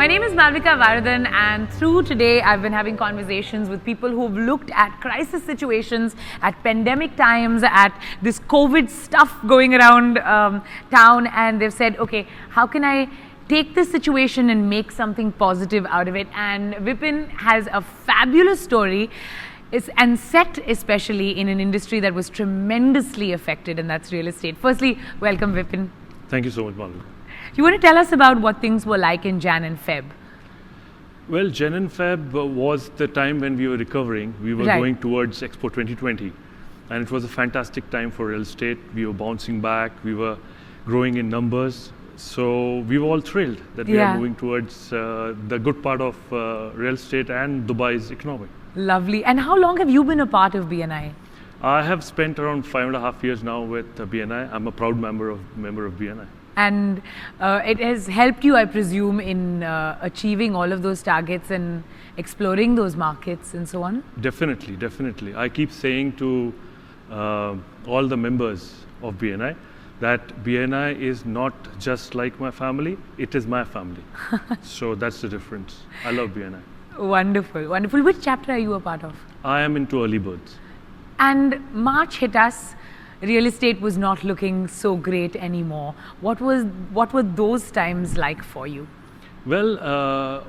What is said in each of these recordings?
My name is Malvika Varadan, and through today I've been having conversations with people who've looked at crisis situations, at pandemic times, at this COVID stuff going around town, and they've said, okay, how can I take this situation and make something positive out of it? And Vipin has a fabulous story, and set especially in an industry that was tremendously affected, and that's real estate. Firstly, welcome Vipin. Thank you so much, Malvika. You want to tell us about what things were like in Jan and Feb? Well, Jan and Feb was the time when we were recovering. We were going towards Expo 2020, and it was a fantastic time for real estate. We were bouncing back, we were growing in numbers. So we were all thrilled that we are moving towards the good part of real estate and Dubai's economy. Lovely. And how long have you been a part of BNI? I have spent around 5.5 years now with BNI. I'm a proud member of BNI. And it has helped you, I presume, in achieving all of those targets and exploring those markets and so on? Definitely, definitely. I keep saying to all the members of BNI that BNI is not just like my family, it is my family. So that's the difference. I love BNI. Wonderful, wonderful. Which chapter are you a part of? I am into early birds. And March hit us. Real estate was not looking so great anymore. What were those times like for you? Well,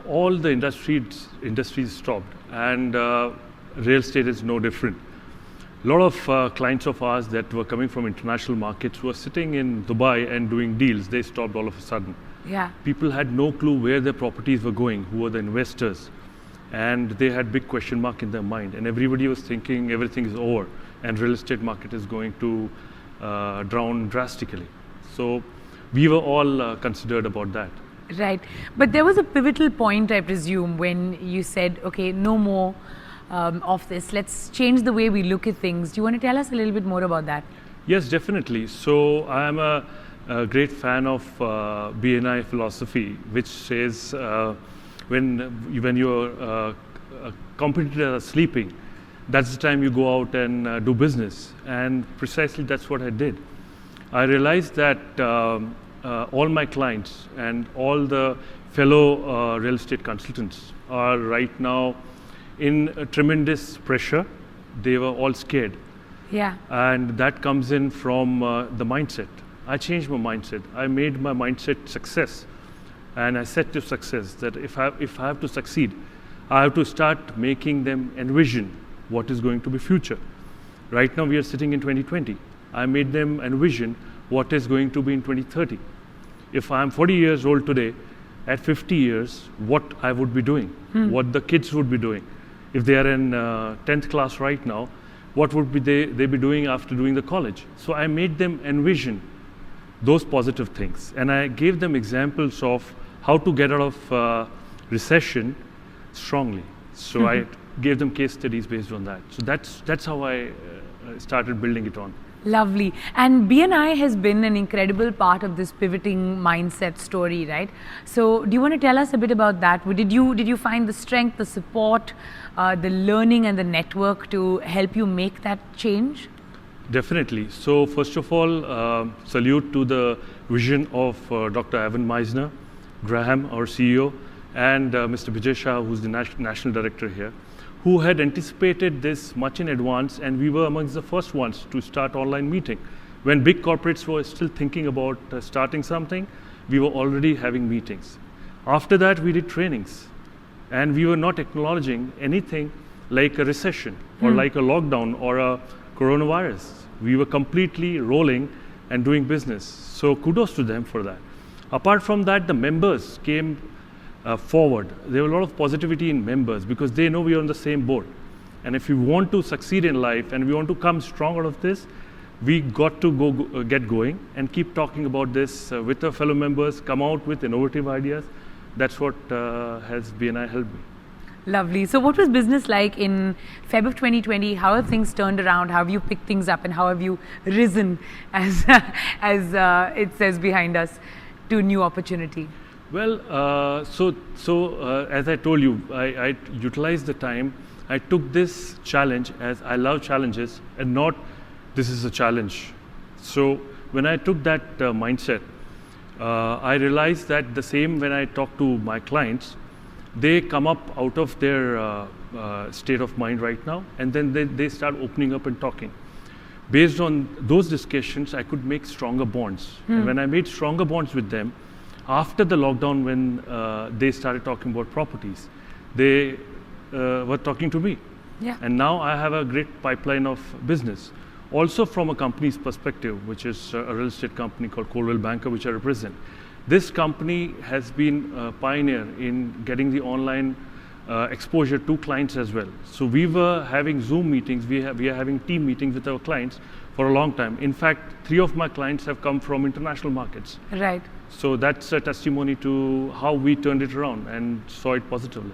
all the industries stopped, and real estate is no different. A lot of clients of ours that were coming from international markets were sitting in Dubai and doing deals. They stopped all of a sudden. Yeah. People had no clue where their properties were going, who were the investors, and they had big question mark in their mind. And everybody was thinking everything is over, and real estate market is going to drown drastically. So we were all considered about that. Right. But there was a pivotal point, I presume, when you said, okay, no more of this. Let's change the way we look at things. Do you want to tell us a little bit more about that? Yes, definitely. So I am a great fan of BNI philosophy, which says when your competitors are sleeping, that's the time you go out and do business. And precisely that's what I did. I realized that all my clients and all the fellow real estate consultants are right now in a tremendous pressure. They were all scared. Yeah. And that comes in from the mindset. I changed my mindset. I made my mindset success. And I said to success that if I have to succeed, I have to start making them envision what is going to be future. Right now we are sitting in 2020. I made them envision what is going to be in 2030. If I'm 40 years old today, at 50 years, what I would be doing, what the kids would be doing. If they are in 10th class right now, what would they be doing after doing the college? So I made them envision those positive things. And I gave them examples of how to get out of recession strongly. So I gave them case studies based on that. So that's how I started building it on. Lovely. And BNI has been an incredible part of this pivoting mindset story, right? So do you want to tell us a bit about that? Did you find the strength, the support, the learning and the network to help you make that change? Definitely. So first of all, salute to the vision of Dr. Evan Meisner, Graham, our CEO, and Mr. Vijay Shah, who's the national director here, who had anticipated this much in advance, and we were amongst the first ones to start online meeting. When big corporates were still thinking about starting something, we were already having meetings. After that, we did trainings, and we were not acknowledging anything like a recession or like a lockdown or a coronavirus. We were completely rolling and doing business. So kudos to them for that. Apart from that, the members came forward. There was a lot of positivity in members because they know we are on the same boat. And if we want to succeed in life and we want to come strong out of this, we got to get going and keep talking about this with our fellow members, come out with innovative ideas. That's what has BNI helped me. Lovely. So what was business like in Feb of 2020? How have things turned around? How have you picked things up and how have you risen, as it says behind us, to new opportunity? Well, as I told you, I utilized the time. I took this challenge as I love challenges and not this is a challenge. So when I took that mindset, I realized that the same when I talk to my clients, they come up out of their state of mind right now, and then they start opening up and talking. Based on those discussions, I could make stronger bonds. And when I made stronger bonds with them, after the lockdown, when they started talking about properties, they were talking to me. Yeah. And now I have a great pipeline of business. Also from a company's perspective, which is a real estate company called Coldwell Banker, which I represent. This company has been a pioneer in getting the online exposure to clients as well. So we were having Zoom meetings, we are having team meetings with our clients for a long time. In fact, 3 of my clients have come from international markets. Right. So that's a testimony to how we turned it around and saw it positively.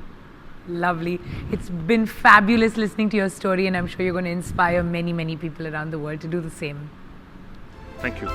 Lovely. It's been fabulous listening to your story, and I'm sure you're going to inspire many, many people around the world to do the same. Thank you.